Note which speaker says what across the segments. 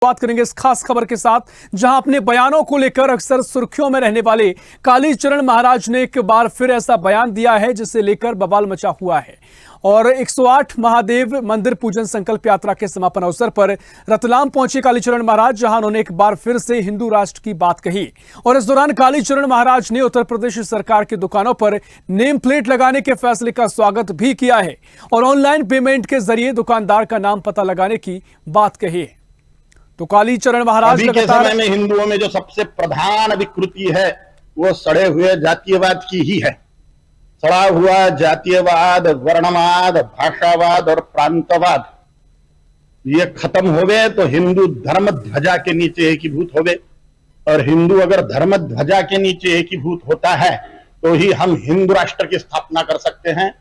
Speaker 1: बात करेंगे इस खास खबर के साथ, जहां अपने बयानों को लेकर अक्सर सुर्खियों में रहने वाले कालीचरण महाराज ने एक बार फिर ऐसा बयान दिया है जिसे लेकर बवाल मचा हुआ है। और 108 महादेव मंदिर पूजन संकल्प यात्रा के समापन अवसर पर रतलाम पहुंचे कालीचरण महाराज, जहां उन्होंने एक बार फिर से हिंदू राष्ट्र की बात कही। और इस दौरान कालीचरण महाराज ने उत्तर प्रदेश सरकार की दुकानों पर नेम प्लेट लगाने के फैसले का स्वागत भी किया है और ऑनलाइन पेमेंट के जरिए दुकानदार का नाम पता लगाने की बात कही है। तो कालीचरण महाराज
Speaker 2: अभी के समय में हिंदुओं में जो सबसे प्रधान विकृति है वो सड़े हुए जातीयवाद की ही है। सड़ा हुआ जातीयवाद, वर्णवाद, भाषावाद और प्रांतवाद ये खत्म होवे तो हिंदू धर्म ध्वजा के नीचे एकीभूत होवे। और हिंदू अगर धर्म ध्वजा के नीचे एकीभूत होता है तो ही हम हिंदू राष्ट्र की स्थापना कर सकते हैं,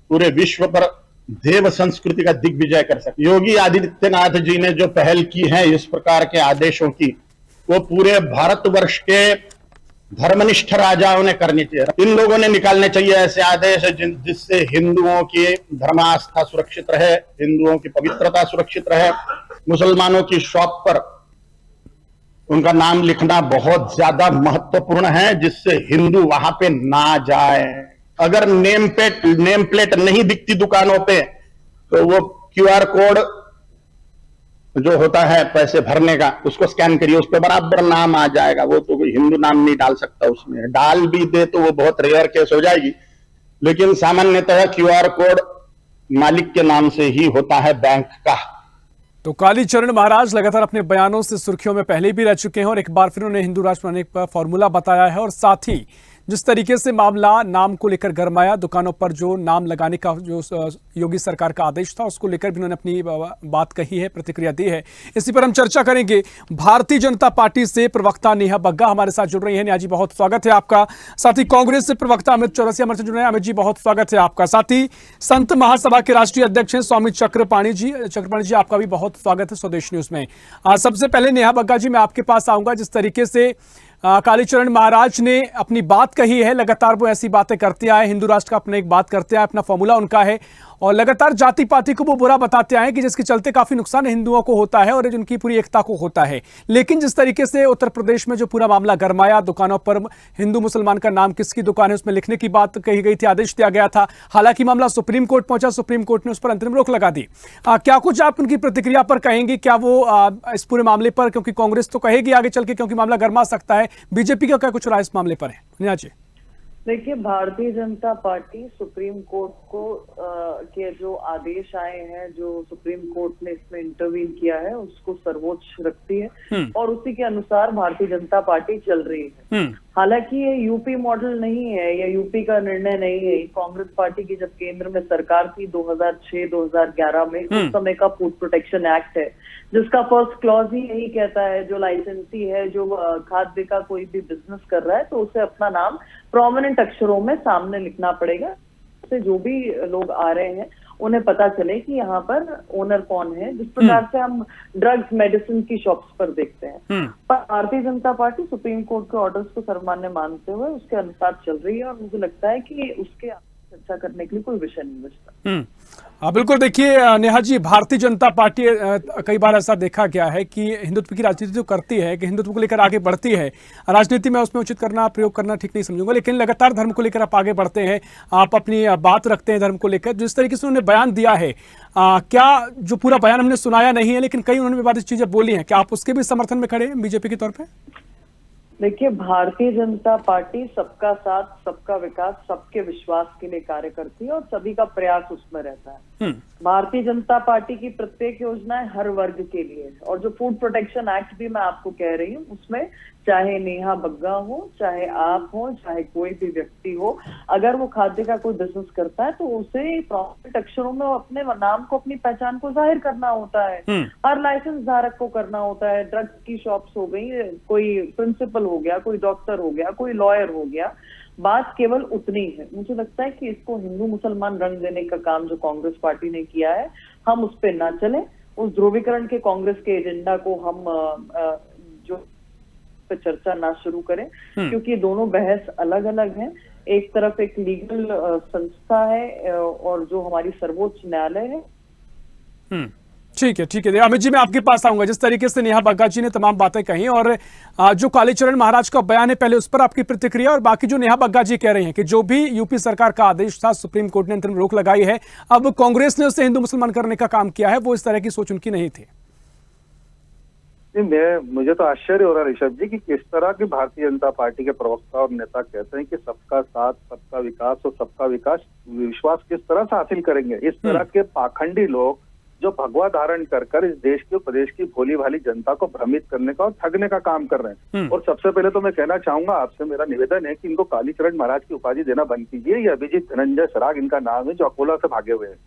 Speaker 2: पूरे विश्व पर देव संस्कृति का दिग्विजय कर सकते। योगी आदित्यनाथ जी ने जो पहल की है इस प्रकार के आदेशों की, वो पूरे भारतवर्ष के धर्मनिष्ठ राजाओं ने करनी चाहिए। इन लोगों ने निकालने चाहिए ऐसे आदेश जिससे हिंदुओं की धर्मास्था सुरक्षित रहे, हिंदुओं की पवित्रता सुरक्षित रहे। मुसलमानों की शॉप पर उनका नाम लिखना बहुत ज्यादा महत्वपूर्ण है, जिससे हिंदू वहां पे ना जाए। अगर नेम प्लेट नहीं दिखती दुकानों पे तो वो क्यूआर कोड जो होता है पैसे भरने का, उसको स्कैन करिए, उस पर बराबर नाम आ जाएगा। वो तो कोई हिंदू नाम नहीं डाल सकता, उसमें डाल भी दे तो वो बहुत रेयर केस हो जाएगी, लेकिन सामान्यतः क्यूआर कोड मालिक के नाम से ही होता है, बैंक का।
Speaker 1: तो कालीचरण महाराज लगातार अपने बयानों से सुर्खियों में पहले भी रह चुके हैं और एक बार फिर उन्होंने हिंदू राष्ट्र बनाने का फॉर्मूला बताया है। और साथ ही जिस तरीके से मामला नाम को लेकर गरमाया, दुकानों पर जो नाम लगाने का जो योगी सरकार का आदेश था उसको लेकर भी उन्होंने अपनी बात कही है, प्रतिक्रिया दी है। इसी पर हम चर्चा करेंगे। भारतीय जनता पार्टी से प्रवक्ता नेहा बग्गा हमारे साथ जुड़ रही है। नेहा जी, बहुत स्वागत है आपका। साथ ही कांग्रेस से प्रवक्ता अमित चौरसिया हमारे साथ जुड़ रहे हैं। अमित जी, बहुत स्वागत है आपका। साथ ही संत महासभा के राष्ट्रीय अध्यक्ष हैं स्वामी चक्रपाणी जी, आपका भी बहुत स्वागत है स्वदेश न्यूज में। सबसे पहले नेहा बग्गा जी, मैं आपके पास आऊंगा। जिस तरीके से कालीचरण महाराज ने अपनी बात कही है, लगातार वो ऐसी बातें करते आए, हिंदू राष्ट्र का अपना एक बात करते आए, अपना फॉर्मूला उनका है, और लगातार जाति पाति को वो बुरा बताते आए कि जिसके चलते काफी नुकसान हिंदुओं को होता है और उनकी पूरी एकता को होता है। लेकिन जिस तरीके से उत्तर प्रदेश में जो पूरा मामला गरमाया, दुकानों पर हिंदू मुसलमान का नाम किसकी दुकान है उसमें लिखने की बात कही गई थी, आदेश दिया गया था। हालांकि मामला सुप्रीम कोर्ट पहुंचा, सुप्रीम कोर्ट ने उस पर अंतरिम रोक लगा दी। क्या कुछ आप उनकी प्रतिक्रिया पर कहेंगे? क्या वो इस पूरे मामले पर, क्योंकि कांग्रेस तो कहेगी आगे चल के क्योंकि मामला गरमा सकता है, बीजेपी का क्या कुछ राय इस मामले पर है? नेहा जी।
Speaker 3: देखिए, Bharatiya Janata party supreme court को के जो आदेश आए हैं, जो सुप्रीम कोर्ट ने इसमें इंटरवीन किया है, उसको सर्वोच्च रखती है और उसी के अनुसार भारतीय जनता पार्टी चल रही है। हालांकि ये यूपी मॉडल नहीं है या यूपी का निर्णय नहीं है। कांग्रेस पार्टी की जब केंद्र में सरकार थी 2006-2011 में, उस समय का फूड प्रोटेक्शन एक्ट है, जिसका फर्स्ट क्लॉज ही यही कहता है, जो लाइसेंसी है, जो खाद्य का कोई भी बिजनेस कर रहा है तो उसे अपना नाम प्रोमिनेंट अक्षरों में सामने लिखना पड़ेगा, से जो भी लोग आ रहे हैं उन्हें पता चले कि यहाँ पर ओनर कौन है। जिस प्रकार से हम ड्रग्स मेडिसिन की शॉप्स पर देखते हैं। पर Bharatiya Janata party supreme court के ऑर्डर्स को सर्वमान्य मानते हुए उसके अनुसार चल रही है और मुझे लगता है कि उसके चर्चा करने के लिए कोई विषय नहीं बचता।
Speaker 1: बिल्कुल। देखिए नेहा जी, भारतीय जनता पार्टी कई बार ऐसा देखा गया है कि हिंदुत्व की राजनीति जो करती है, कि हिंदुत्व को लेकर आगे बढ़ती है, राजनीति में उसमें उचित करना, प्रयोग करना ठीक नहीं समझूंगा, लेकिन लगातार धर्म को लेकर आप आगे बढ़ते हैं, आप अपनी बात रखते हैं धर्म को लेकर। जिस तरीके से उन्होंने बयान दिया है, क्या जो पूरा बयान हमने सुनाया नहीं है लेकिन कई उन्होंने विवादित चीजें बोली हैं, क्या आप उसके भी समर्थन में खड़े हैं बीजेपी के तौर पर?
Speaker 3: देखिए, भारतीय जनता पार्टी सबका साथ, सबका विकास, सबके विश्वास के लिए कार्य करती है और सभी का प्रयास उसमें रहता है। भारतीय जनता पार्टी की प्रत्येक योजनाएं हर वर्ग के लिए है और जो फूड प्रोटेक्शन एक्ट भी मैं आपको कह रही हूँ, उसमें चाहे नेहा बग्गा हो, चाहे आप हो, चाहे कोई भी व्यक्ति हो, अगर वो खाद्य का कोई बिजनेस करता है तो उसे प्रोमिनेंट अक्षरों में अपने नाम को, अपनी पहचान को जाहिर करना होता है। हर लाइसेंस धारक को करना होता है। ड्रग्स की शॉप्स हो गई, कोई प्रिंसिपल हो गया, कोई डॉक्टर हो गया, कोई लॉयर हो गया, बात केवल उतनी है। मुझे लगता है कि इसको हिंदू मुसलमान रंग देने का काम जो कांग्रेस पार्टी ने किया है, हम उस पर ना चले। उस ध्रुवीकरण के कांग्रेस के एजेंडा को हम जो पे चर्चा ना शुरू करें, क्योंकि दोनों बहस अलग अलग हैं। एक तरफ एक लीगल संस्था है और जो हमारी सर्वोच्च न्यायालय है,
Speaker 1: ठीक है अमित जी, मैं आपके पास आऊंगा। जिस तरीके से नेहा बग्गा जी ने तमाम बातें कही और जो कालीचरण महाराज का बयान है, पहले उस पर आपकी प्रतिक्रिया, और बाकी जो नेहा बग्गा जी कह रही हैं कि जो भी यूपी सरकार का आदेश था, सुप्रीम कोर्ट ने अंतरिम रोक लगाई है, अब कांग्रेस ने उसे हिंदू मुसलमान करने का काम किया है, वो इस तरह की सोच उनकी नहीं थी।
Speaker 4: मुझे तो आश्चर्य हो रहा है ऋषभ जी कि किस तरह की भारतीय जनता पार्टी के प्रवक्ता और नेता कहते हैं कि सबका साथ, सबका विकास और सबका विकास विश्वास किस तरह से हासिल करेंगे। इस तरह के पाखंडी लोग जो भगवा धारण कर इस देश के प्रदेश की भोली भाली जनता को भ्रमित करने का और ठगने का काम कर रहे हैं। और सबसे पहले तो मैं कहना चाहूंगा, आपसे मेरा निवेदन है कि इनको कालीचरण महाराज की उपाधि देना बंद कीजिए। ये अभिजीत धनंजय सराग इनका नाम है, जो अकोला से भागे हुए हैं,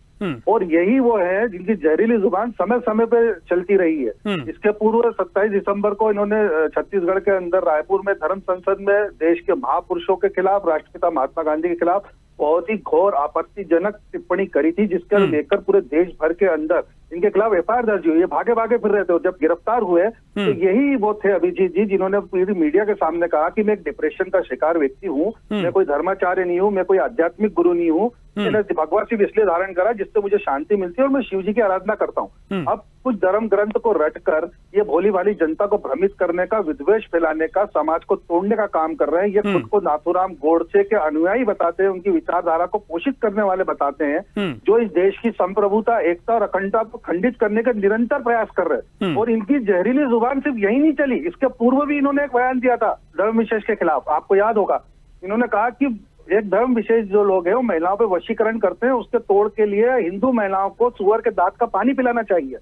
Speaker 4: और यही वो है जिनकी जहरीली जुबान समय समय पे चलती रही है। इसके पूर्व 27 दिसंबर को इन्होंने छत्तीसगढ़ के अंदर रायपुर में धर्म संसद में देश के महापुरुषों के खिलाफ, राष्ट्रपिता महात्मा गांधी के खिलाफ बहुत ही घोर आपत्तिजनक टिप्पणी करी थी, जिसके लेकर पूरे देश भर के अंदर इनके खिलाफ एफआईआर दर्ज हुई। ये भागे भागे फिर रहे थे, और जब गिरफ्तार हुए तो यही वो थे अभिजीत जी जिन्होंने पूरी मीडिया के सामने कहा कि मैं एक डिप्रेशन का शिकार व्यक्ति हूँ, मैं कोई धर्माचार्य नहीं हूँ, मैं कोई आध्यात्मिक गुरु नहीं हूँ, मैंने भगवा शिव इसलिए धारण करा जिससे मुझे शांति मिलती है और मैं शिव जी की आराधना करता हूँ। अब कुछ धर्म ग्रंथ को रटकर ये भोली भाली जनता को भ्रमित करने का, विद्वेष फैलाने का, समाज को तोड़ने का काम कर रहे हैं। ये खुद को नाथूराम गोडसे के अनुयायी बताते हैं, उनकी विचारधारा को पोषित करने वाले बताते हैं, जो इस देश की संप्रभुता, एकता और अखंडता को खंडित करने का निरंतर प्रयास कर रहे हैं। और इनकी जहरीली जुबान सिर्फ यही नहीं चली, इसके पूर्व भी इन्होंने एक बयान दिया था धर्म विशेष के खिलाफ, आपको याद होगा। इन्होंने कहा कि एक धर्म विशेष जो लोग हैं वो महिलाओं पे वशीकरण करते हैं, उसके तोड़ के लिए हिंदू महिलाओं को सुअर के दांत का पानी पिलाना चाहिए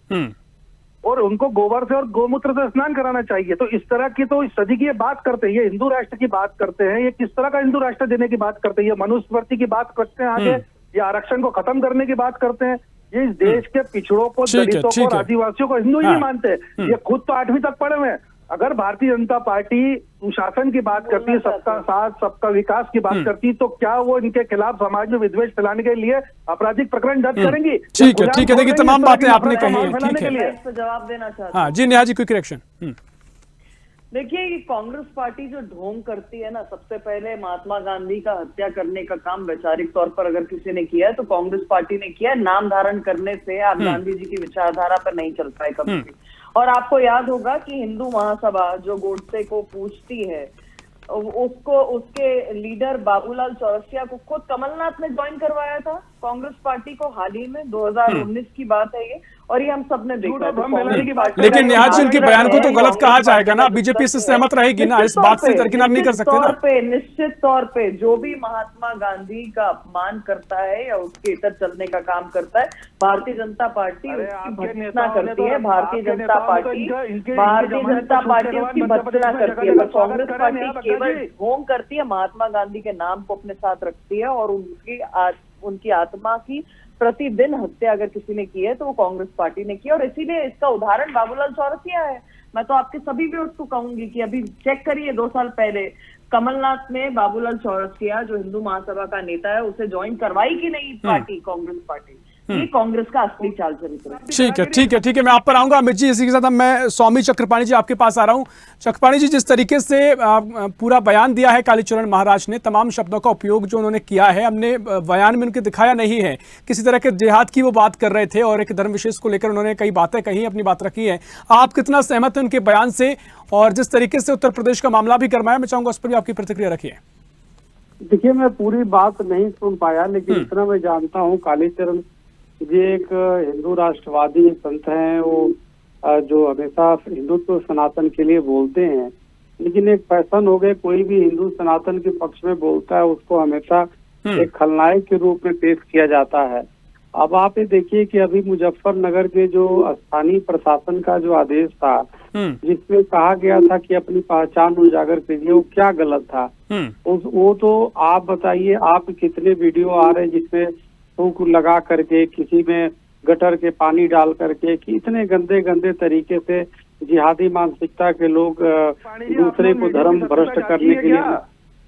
Speaker 4: और उनको गोबर से और गोमूत्र से स्नान कराना चाहिए। तो इस तरह की तो इस सदी की ये बात करते हैं, ये हिंदू राष्ट्र की बात करते हैं, ये किस तरह का हिंदू राष्ट्र देने की बात करते हैं, ये मनुस्मृति की बात करते हैं, आगे ये आरक्षण को खत्म करने की बात करते हैं। ये इस देश के पिछड़ों को, दलितों को, आदिवासियों को हिंदू ही मानते हैं। ये खुद तो 8वीं तक पढ़े हुए हैं। अगर भारतीय जनता पार्टी सुशासन की बात करती है, सबका साथ सबका विकास की बात करती है, तो क्या वो इनके खिलाफ समाज में विद्वेष फैलाने के लिए आपराधिक प्रकरण दर्ज करेंगी?
Speaker 1: ठीक है देखिए, तमाम बातें आपने कही हैं, ठीक है।
Speaker 3: तो जवाब देना चाहता हूं।
Speaker 1: हाँ जी, नेहा जी, क्विक रिएक्शन।
Speaker 3: देखिए, ये कांग्रेस पार्टी जो ढोंग करती है ना, सबसे पहले महात्मा गांधी का हत्या करने का काम वैचारिक तौर पर अगर किसी ने किया है तो कांग्रेस पार्टी ने किया है। नाम धारण करने से आप गांधी जी की विचारधारा पर नहीं चल पाए कभी भी। और आपको याद होगा कि हिंदू महासभा जो गोडसे को पूछती है, उसको उसके लीडर बाबूलाल चौरसिया को खुद कमलनाथ ने ज्वाइन करवाया था कांग्रेस पार्टी को। हाल ही में 2019 की बात है ये, और ये हम सब ने देखा।
Speaker 1: लेकिन नेहा जी, उनके बयान को तो गलत कहा जाएगा ना, बीजेपी से सहमत रहेगी ना, इस बात से दरकिनार नहीं कर सकते ना।
Speaker 3: निश्चित तौर पे जो भी महात्मा गांधी का अपमान करता है या उसके इतर चलने का काम करता है, भारतीय जनता पार्टी उसकी भर्त्सना करती है। भारतीय जनता पार्टी उसकी भर्त्सना करती है, पर कांग्रेस पार्टी केवल ढोंग करती है, महात्मा गांधी के नाम को अपने साथ रखती है, और उनकी आत्मा की प्रतिदिन हत्या अगर किसी ने की है तो वो कांग्रेस पार्टी ने की। और इसीलिए इसका उदाहरण बाबूलाल चौरसिया है। मैं तो आपके सभी व्यूअर्स को कहूंगी कि अभी चेक करिए, 2 साल पहले कमलनाथ ने बाबूलाल चौरसिया जो हिंदू महासभा का नेता है उसे ज्वाइन करवाई कि नहीं पार्टी, कांग्रेस पार्टी। ये कांग्रेस का असली चाल चरित्र है।
Speaker 1: ठीक है, मैं आप पर आऊंगा अमित जी। इसी के साथ मैं स्वामी चक्रपाणी जी आपके पास आ रहा हूं। चक्रपाणी जी, जिस तरीके से पूरा बयान दिया है कालीचरण महाराज ने, तमाम शब्दों का उपयोग जो उन्होंने किया है, हमने बयान में उनके दिखाया नहीं है। किसी तरह के जिहाद की वो बात कर रहे थे और एक धर्म विशेष को लेकर उन्होंने कई बातें कही, अपनी बात रखी है। आप कितना सहमत हैं उनके बयान से, और जिस तरीके से उत्तर प्रदेश का मामला भी गरमाया, मैं चाहूंगा उस पर भी आपकी प्रतिक्रिया रखिए।
Speaker 5: देखिए, मैं पूरी बात नहीं सुन पाया, लेकिन इतना मैं जानता हूँ कालीचरण ये एक हिंदू राष्ट्रवादी संत हैं, वो जो हमेशा हिंदुत्व सनातन के लिए बोलते हैं, लेकिन एक फैशन हो गया, कोई भी हिंदू सनातन के पक्ष में बोलता है उसको हमेशा एक खलनायक के रूप में पेश किया जाता है। अब आप ये देखिए कि अभी मुजफ्फरनगर के जो स्थानीय प्रशासन का जो आदेश था, जिसमें कहा गया था कि अपनी पहचान उजागर कीजिए, वो क्या गलत था? वो तो आप बताइए, आप कितने वीडियो आ रहे हैं जिसमें थूक लगा करके, किसी में गटर के पानी डाल करके, कि इतने गंदे गंदे तरीके से जिहादी मानसिकता के लोग दूसरे को धर्म भ्रष्ट करने के लिए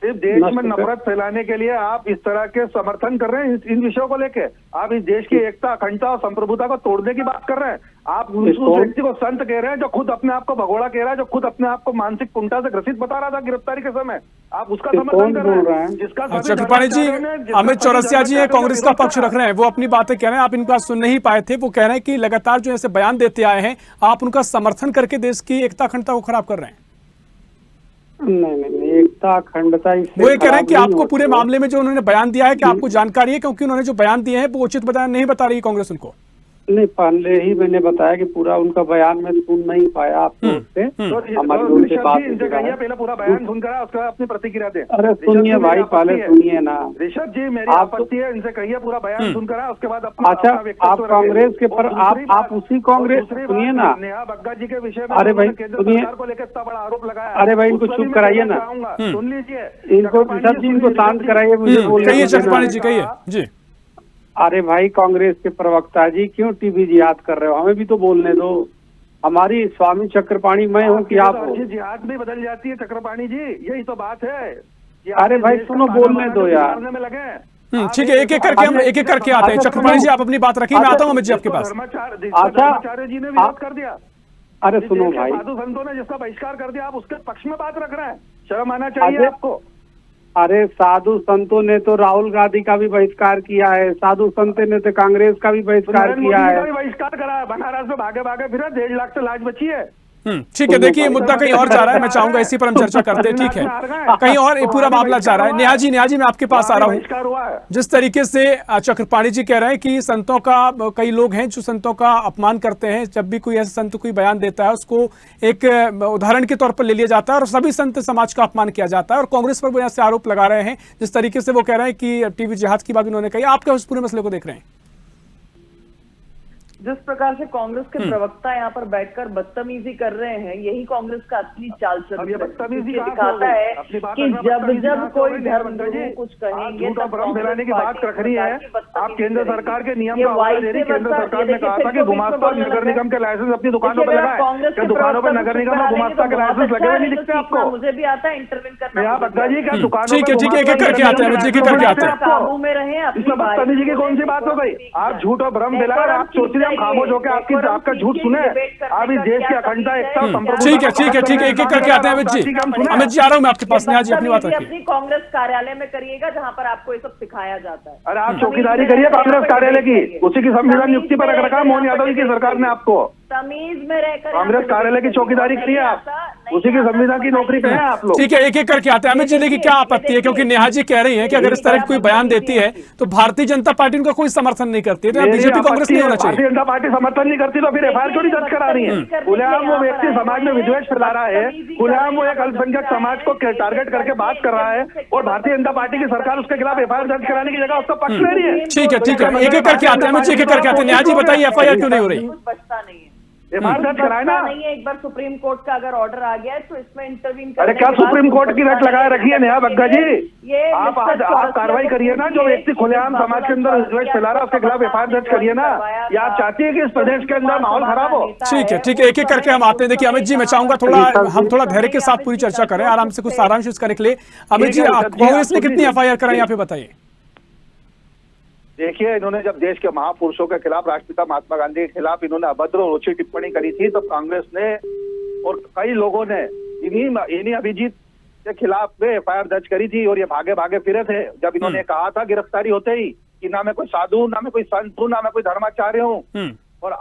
Speaker 4: सिर्फ देश में नफरत फैलाने के लिए आप इस तरह के समर्थन कर रहे हैं इन विषयों को लेके। आप इस देश की एकता, अखंडता और संप्रभुता को तोड़ने की बात कर रहे हैं। आप उस व्यक्ति को संत कह रहे हैं जो खुद अपने आप को भगोड़ा कह रहा है, जो खुद अपने आप को मानसिक कुंठा से ग्रसित बता रहा था गिरफ्तारी के समय। आप उसका समर्थन कर रहे हैं जिसका
Speaker 1: अच्छा कृपाणी जी, अमित चौरसिया जी हैं, कांग्रेस का पक्ष रख रहे हैं, वो अपनी बातें कह रहे हैं, आप इनका सुन नहीं पाए थे। वो कह रहे हैं कि लगातार जो ऐसे बयान देते आए हैं, आप उनका समर्थन करके देश की एकता अखंडता को खराब कर रहे हैं।
Speaker 5: नहीं, एकता अखंडता
Speaker 1: वो ये कह रहे हैं कि आपको पूरे मामले में जो उन्होंने बयान दिया है कि आपको जानकारी है, क्योंकि उन्होंने जो बयान दिए हैं वो उचित बयान नहीं बता रही कांग्रेस उनको।
Speaker 5: नहीं, पहले ही मैंने बताया कि पूरा उनका बयान मैं सुन नहीं पाया आपको उससे हमारी उनसे बात
Speaker 4: पहले पूरा बयान सुनकर उसका अपनी प्रतिक्रिया दे।
Speaker 5: अरे सुनिए भाई, पहले सुनिए ना
Speaker 4: ऋषभ जी, मेरी आपत्ति है, इनसे कहिए पूरा बयान सुनकर उसके बाद अपना।
Speaker 5: अच्छा, आप कांग्रेस के पर आप उसी कांग्रेस सुनिए ना।
Speaker 4: नेहा बग्गा जी के विषय में
Speaker 5: अरे भाई
Speaker 4: केंद्र सरकार को लेकर इतना बड़ा आरोप लगाया।
Speaker 5: अरे भाई, इनको चुप कराइए ना,
Speaker 4: सुन लीजिए
Speaker 5: इनको ऋषभ जी, इनको शांत कराइए, मुझे बोलिए।
Speaker 1: कृपाणी जी कहिए जी।
Speaker 5: अरे भाई, कांग्रेस के प्रवक्ता जी क्यों टीवी जिहाद कर रहे हो? हमें भी तो बोलने दो। हमारी स्वामी चक्रपाणी मैं हूँ कि आप हो?
Speaker 4: जिहाद में बदल जाती है चक्रपाणी जी, यही तो बात है।
Speaker 5: अरे भाई सुनो, बोलने दो यार।
Speaker 4: में लगे
Speaker 1: ठीक है, एक एक करके हम एक एक करके आते हैं। चक्रपाणी जी आप अपनी बात रखिए, मैं आता हूँ अमित जी आपके पास।
Speaker 4: धर्माचार्य जी ने विरोध कर दिया।
Speaker 5: अरे सुनो भाई,
Speaker 4: साधु संतों ने जिसका बहिष्कार कर दिया, आप उसके पक्ष में बात रख रहे हैं। शर्म आना चाहिए आपको।
Speaker 5: अरे साधु संतों ने तो राहुल गांधी का भी बहिष्कार किया है, साधु संतों ने तो कांग्रेस का भी बहिष्कार किया है।
Speaker 4: बहिष्कार करा है, बनारस में भागे भागे फिर 1.5 लाख से लाज बची है।
Speaker 1: ठीक है, देखिए मुद्दा कहीं और जा रहा है, मैं चाहूंगा इसी पर हम चर्चा करते हैं। ठीक है, कहीं और पूरा मामला जा रहा है। नेहा जी मैं आपके पास आ रहा हूँ। जिस तरीके से चक्रपाणी जी कह रहे हैं कि संतों का, कई लोग हैं जो संतों का अपमान करते हैं, जब भी कोई ऐसा संत कोई बयान देता है उसको एक उदाहरण के तौर पर ले लिया जाता है और सभी संत समाज का अपमान किया जाता है, और कांग्रेस पर वो ऐसे आरोप लगा रहे हैं। जिस तरीके से वो कह रहे हैं कि टीवी जिहाद की बात उन्होंने कही, आप क्या उस पूरे मसले को देख रहे हैं?
Speaker 3: जिस प्रकार से कांग्रेस के प्रवक्ता यहाँ पर बैठकर बदतमीजी कर रहे हैं, यही कांग्रेस का असली चाल चल दिखाता है कि जब जब कोई धर्मगुरु कुछ कहेंगे
Speaker 4: तब भ्रम फैलाने की बात रख रही है। आप केंद्र सरकार के नियम का हवाला दे रही। केंद्र सरकार ने कहा था कि गुमास्ता और नगर निगम के लाइसेंस अपनी दुकानों पर लगाए। क्या दुकानों पर नगर निगम और गुमास्ता के लाइसेंस लगे हुए नहीं दिखते आपको?
Speaker 3: मुझे भी आता है इंटरव्यू करना।
Speaker 4: बग्गा जी, क्या दुकानों?
Speaker 1: ठीक है, एक एक करके आते हैं, एक एक करके आते हैं।
Speaker 3: काबू में रहे।
Speaker 4: इसमें बदतमीजी की कौन सी बात हो गई? आप झूठ और भ्रम फैला रहे, आप सोच रहे हम खामोश होकर आपका झूठ सुने। आप इस देश की अखंडता, एकता, संप्रभुता।
Speaker 1: ठीक है, एक एक करके आते हैं। अमित जी आ रहा हूँ मैं आपके पास। नेहा जी अपनी बात रखिए।
Speaker 3: अपनी कांग्रेस कार्यालय में करिएगा जहाँ पर आपको ये सब सिखाया जाता है।
Speaker 4: अरे आप चौकीदारी करिए कांग्रेस कार्यालय की, उसी की संविधान नियुक्ति पर रख रखा है मोहन यादव जी की सरकार ने आपको।
Speaker 3: तमीज में रहकर
Speaker 4: कांग्रेस कार्यालय की चौकीदारी करिए आप, उसी की संविधान की नौकरी पे हैं आप लोग।
Speaker 1: ठीक है, एक एक करके आते हैं। अमित जी की क्या आपत्ति है? क्योंकि नेहा जी कह रही हैं कि अगर इस तरह की कोई बयान देती है तो भारतीय जनता पार्टी उनका कोई समर्थन नहीं करती है, तो बीजेपी कांग्रेस नहीं होना चाहिए।
Speaker 4: भारतीय जनता पार्टी समर्थन नहीं करती तो फिर एफआईआर क्यों नहीं दर्ज करा रही है? खुलेआम वो व्यक्ति समाज में विद्वेष फैला रहा है, खुलेआम वो एक अल्पसंख्यक समाज को टारगेट करके बात कर रहा है, और भारतीय जनता पार्टी की सरकार उसके खिलाफ एफआईआर दर्ज कराने की जगह उसका पक्ष ले रही है।
Speaker 1: ठीक है, एक एक करके आते हैं। अमित जी एक एक करके आते हैं। नेहा जी बताइए, एफआईआर क्यों नहीं हो रही?
Speaker 3: बचता नहीं है,
Speaker 4: एफआईआर दर्ज कराए ना।
Speaker 3: नहीं है, एक बार सुप्रीम कोर्ट का अगर ऑर्डर आ गया है तो इसमें इंटरवीन।
Speaker 4: अरे क्या सुप्रीम कोर्ट की रट लगाए रखी है नेहा बग्गा जी? आप कार्रवाई करिए ना। जो व्यक्ति खुलेआम समाज के अंदर विद्वेष फैला रहा है उसके खिलाफ एफआईआर दर्ज करिए ना। या आप चाहती है कि इस प्रदेश के अंदर माहौल खराब हो?
Speaker 1: ठीक है, एक एक करके हम आते हैं। देखिए अमित जी, मैं चाहूंगा हम थोड़ा धैर्य के साथ पूरी चर्चा करें, आराम से कुछ सारांश इसका निकले। अमित जी, कांग्रेस ने कितनी एफआईआर कराई यहाँ पे बताइए?
Speaker 4: देखिए, इन्होंने जब देश के महापुरुषों के खिलाफ, राष्ट्रपिता महात्मा गांधी के खिलाफ इन्होंने अभद्र और ओछी टिप्पणी करी थी, तब कांग्रेस ने और कई लोगों ने इन्हीं अभिजीत के खिलाफ में एफआईआर दर्ज करी थी, और ये भागे भागे फिरे थे जब इन्होंने कहा था गिरफ्तारी होते ही कि ना मैं कोई साधु, ना मैं कोई संत हूँ, ना मैं कोई धर्माचार्य हूँ। और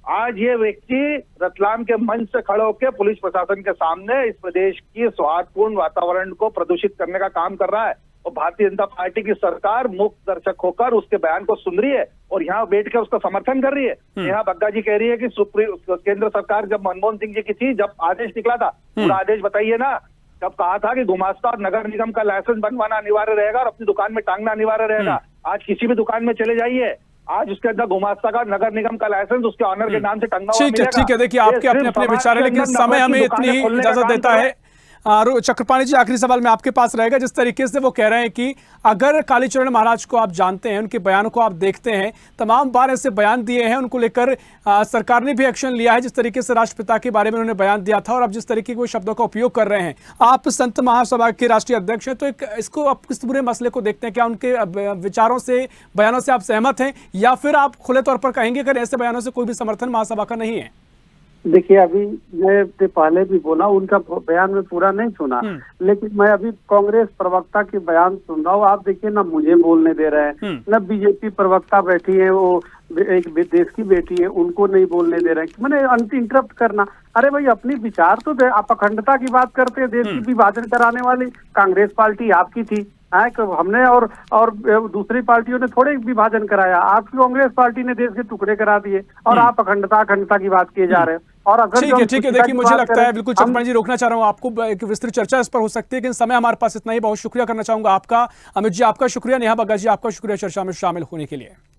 Speaker 4: आज ये व्यक्ति रतलाम के मंच से खड़े होकर पुलिस प्रशासन के सामने इस प्रदेश की सौहार्दपूर्ण वातावरण को प्रदूषित करने का काम कर रहा है, और भारतीय जनता पार्टी की सरकार मुक्त दर्शक होकर उसके बयान को सुन रही है और यहाँ बैठ के उसका समर्थन कर रही है। यहाँ बग्गा जी कह रही है कि केंद्र सरकार जब मनमोहन सिंह जी की थी, जब आदेश निकला था, पूरा आदेश बताइए ना। जब कहा था कि गुमास्ता और नगर निगम का लाइसेंस बनवाना अनिवार्य रहेगा और अपनी दुकान में टांगना अनिवार्य रहेगा। आज किसी भी दुकान में चले जाइए, आज उसके अंदर गुमास्ता का, नगर निगम का लाइसेंस उसके ऑनर के नाम से टंगा हुआ मिलेगा।
Speaker 1: ठीक है, देखिए आपके अपने अपने विचार है, लेकिन समय हमें इतनी ही इजाजत देता है। चक्रपाणी जी, आखिरी सवाल में आपके पास रहेगा। जिस तरीके से वो कह रहे हैं कि अगर कालीचरण महाराज को आप जानते हैं, उनके बयानों को आप देखते हैं, तमाम बार ऐसे बयान दिए हैं, उनको लेकर सरकार ने भी एक्शन लिया है। जिस तरीके से राष्ट्रपिता के बारे में उन्होंने बयान दिया था और अब जिस तरीके के वो शब्दों का उपयोग कर रहे हैं, आप संत महासभा के राष्ट्रीय अध्यक्ष हैं, तो इसको आप किस पूरे मसले को देखते हैं? क्या उनके विचारों से, बयानों से आप सहमत हैं, या फिर आप खुले तौर पर कहेंगे कि ऐसे बयानों से कोई भी समर्थन महासभा का नहीं है?
Speaker 5: देखिए, अभी मैं पहले भी बोला, उनका बयान में पूरा नहीं सुना, लेकिन मैं अभी कांग्रेस प्रवक्ता के बयान सुन रहा हूँ। आप देखिए, ना मुझे बोलने दे रहे हैं, न बीजेपी प्रवक्ता बैठी है, वो एक देश की बेटी है, उनको नहीं बोलने दे रहे हैं। मैंने इंटरप्ट करना, अरे भाई अपनी विचार तो दे। आप अखंडता की बात करते हैं, देश की विभाजन कराने वाली कांग्रेस पार्टी आपकी थी, हमने और दूसरी पार्टियों ने थोड़े विभाजन कराया। आपकी कांग्रेस पार्टी ने देश के टुकड़े करा दिए और आप अखंडता की बात किए जा रहे हैं। और अगर
Speaker 1: ठीक है, देखिए, मुझे लगता है बिल्कुल चक्रपाणी जी, रोकना चाह रहा हूँ आपको, एक विस्तृत चर्चा इस पर हो सकती है, लेकिन समय हमारे पास इतना ही। बहुत शुक्रिया करना चाहूंगा आपका, अमित जी आपका शुक्रिया, नेहा बग्गा जी आपका शुक्रिया चर्चा में शामिल होने के लिए।